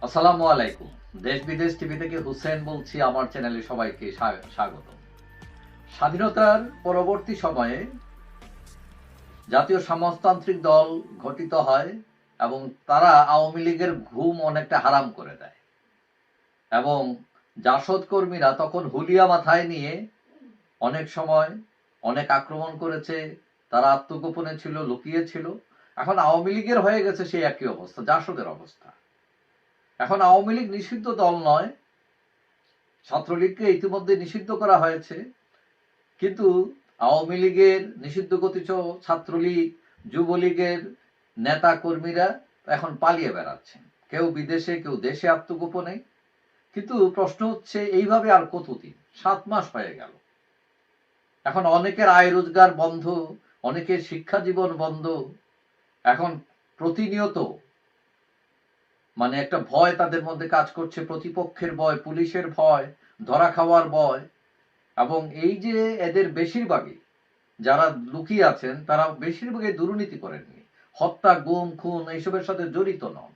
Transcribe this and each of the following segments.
আসসালামু আলাইকুম। দেশ বিদেশ টিভি থেকে হুসেন বলছি। আমার চ্যানেলে সবাইকে স্বাগত। স্বাধীনতার পরবর্তী সময়ে জাতীয় সমাজতান্ত্রিক দল গঠিত হয় এবং তারা আওয়ামী লীগের ঘুম অনেকটা হারাম করে দেয় এবং জাসদ কর্মীরা তখন হুলিয়া মাথায় নিয়ে অনেক সময় অনেক আক্রমণ করেছে। তারা আত্মগোপনে ছিল, লুকিয়ে ছিল। এখন আওয়ামী লীগের হয়ে গেছে সেই একই অবস্থা, জাসদের অবস্থা। এখন আওয়ামী লীগ নিষিদ্ধ দল নয়, ছাত্রলীগকে ইতিমধ্যে নিষিদ্ধ করা হয়েছে, কিন্তু আওয়ামী লীগের নিষিদ্ধ ঘোষিত ছাত্রলীগ, যুবলীগের নেতা কর্মীরা এখন পালিয়ে বেড়াচ্ছেন, কেউ বিদেশে, কেউ দেশে আত্মগোপনে। কিন্তু প্রশ্ন হচ্ছে, এইভাবে আর কতদিন? 7 মাস হয়ে গেল। এখন অনেকের আয় রোজগার বন্ধ, অনেকের শিক্ষা জীবন বন্ধ। এখন প্রতিনিয়ত একটা ভয় তাদের মধ্যে কাজ করছে, প্রতিপক্ষের ভয়, পুলিশের ভয়, ধরা খাওয়ার ভয়। এবং এই যে এদের বেশিরভাগই যারা লুকিয়ে আছেন, তারা বেশিরভাগই দুর্নীতি করেননি, হত্যা, গুম, খুন এইসবের সাথে জড়িত নন।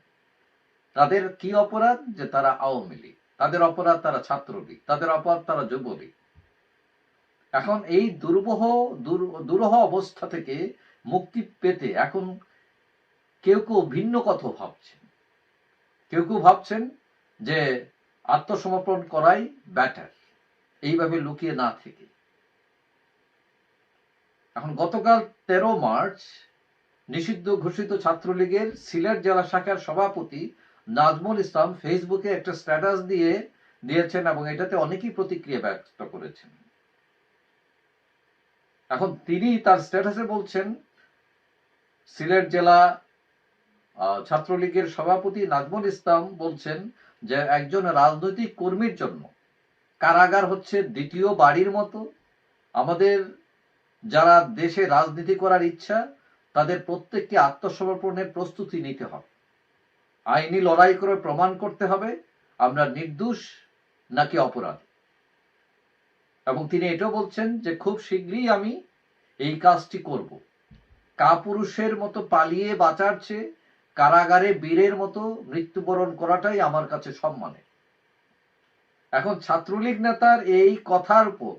তাদের কি অপরাধ? যে তারা আওয়ামী লীগ, তাদের অপরাধ তারা ছাত্রলীগ, তাদের অপরাধ তারা যুবলীগ। এখন এই দুরূহ অবস্থা থেকে মুক্তি পেতে এখন কেউ কেউ ভিন্ন কথা ভাবছেন। কেউ কেউ ভাবছেন যে আত্মসমর্পণ করাই ব্যাটার, এইভাবে লুকিয়ে না থেকে। এখন গতকাল 13 মার্চ নিষিদ্ধ ঘোষিত ছাত্রলীগের সিলেট জেলা শাখার সভাপতি নাজমুল ইসলাম ফেসবুকে একটা স্ট্যাটাস দিয়েছেন এবং এটাতে অনেকেই প্রতিক্রিয়া ব্যক্ত করেছেন। এখন তিনি তার স্ট্যাটাসে বলছেন, সিলেট জেলা ছাত্রলীগের সভাপতি নাজমুল ইসলাম বলছেন যে একজন রাজনৈতিক কর্মীর জন্য কারাগার হচ্ছে দ্বিতীয় বাড়ির মতো। আমাদের যারা দেশে রাজনীতি করার ইচ্ছা, তাদের প্রত্যেককে আত্মসমর্পণের প্রস্তুতি নিতে হবে। আইনি লড়াই করে প্রমাণ করতে হবে আমরা নির্দোষ নাকি অপরাধী। এবং তিনি এটাও বলছেন যে খুব শীঘ্রই আমি এই কাজটি করব। কাপুরুষের মতো পালিয়ে বাঁচার চেয়ে কারাগারে বীরের মতো মৃত্যুবরণ করাটাই আমার কাছে সম্মানের। এখন ছাত্রলীগ নেতার এই কথার উপর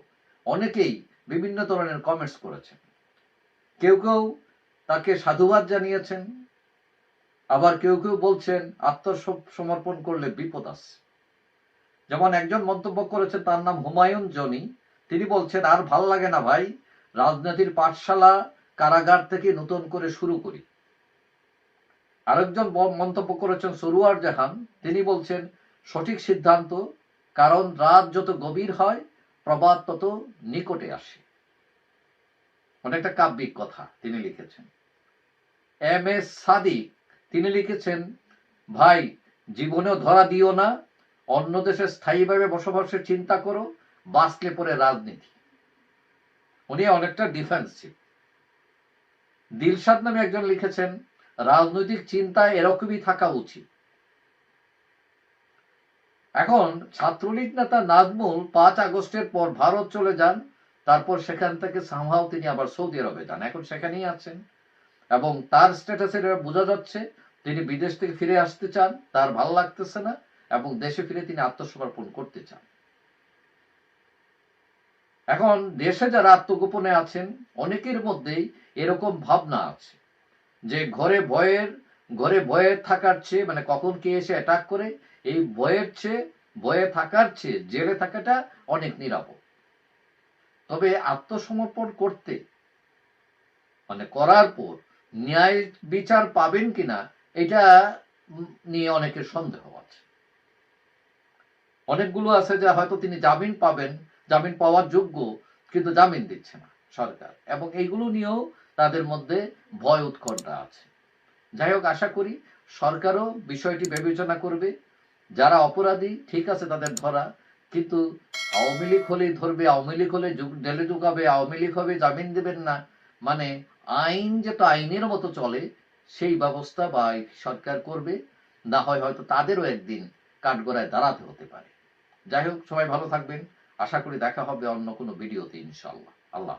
অনেকেই বিভিন্ন ধরনের কমেন্টস করেছেন। কেউ কেউ তাকে সাধুবাদ জানিয়েছেন, আবার কেউ কেউ বলছেন আত্মসমর্পণ করলে বিপদ আছে। যেমন একজন মন্তব্য করেছেন, তার নাম হুমায়ুন জনি। তিনি বলছেন, আর ভাল লাগে না ভাই, রাজনীতির পাঠশালা কারাগার থেকে নতুন করে শুরু করি। আরেকজন মন্তব্য করেছেন সরুয়ার জাহান। তিনি বলছেন, সঠিক সিদ্ধান্ত, কারণ রাত যত গভীর হয় প্রবাদ তত নিকটে আসে। অনেকটা কাব্যিক কথা তিনি লিখেছেন। এম এস সাদিক তিনি লিখেছেন, ভাই জীবনেও ধরা দিও না, অন্য দেশে স্থায়ীভাবে বসবাসের চিন্তা করো, বাঁচলে পরে রাজনীতি। উনি অনেকটা ডিফেন্সিভ। দিলশাদ নামে একজন লিখেছেন, রাজনৈতিক চিন্তায় এরকমই থাকা উচিত। এখন ছাত্রলীগ নেতা নাজমুল 5 আগস্টের পর ভারত চলে যান, তারপর সেখান থেকে সামহাও তিনি আবার সৌদি আরবে যান, এখন সেখানেই আছেন। এবং তার স্ট্যাটাসে বোঝা যাচ্ছে তিনি বিদেশ থেকে ফিরে আসতে চান, তার ভালো লাগতেছে না এবং দেশে ফিরে তিনি আত্মসমর্পণ করতে চান। এখন দেশে যারা আত্মগোপনে আছেন, অনেকের মধ্যেই এরকম ভাবনা আছে যে ঘরে ভয়ে থাকার চেয়ে, কখন কে এসে অ্যাটাক করে, এই ভয়ে থাকার চেয়ে জেলে থাকাটা অনেক নিরাপদ। তবে আত্মসমর্পণ করতে করার পর ন্যায় বিচার পাবেন কিনা, এটা নিয়ে অনেকের সন্দেহ আছে। অনেকগুলো আছে যে হয়তো তিনি জামিন পাবেন, জামিন পাওয়ার যোগ্য, কিন্তু জামিন দিচ্ছে না সরকার, এবং এইগুলো নিয়েও তাদের মধ্যে ভয় উৎকণ্ঠা আছে। যাই হোক, আশা করি সরকারও বিষয়টি বিবেচনা করবে। যারা অপরাধী ঠিক আছে তাদের ধরা, কিন্তু আওয়ামী লীগ হলেই ধরবে, আওয়ামী লীগ হলে জেলে ঢুকাবে, আওয়ামী লীগ হবে জামিন দেবেন না, আইন যেটা আইনের মতো চলে সেই ব্যবস্থা বা সরকার করবে। না হয় হয়তো তাদেরও একদিন কাঠগড়ায় দাঁড়াতে হতে পারে। যাই হোক, সবাই ভালো থাকবেন। আশা করি দেখা হবে অন্য কোনো ভিডিওতে ইনশাআল্লাহ। আল্লাহ।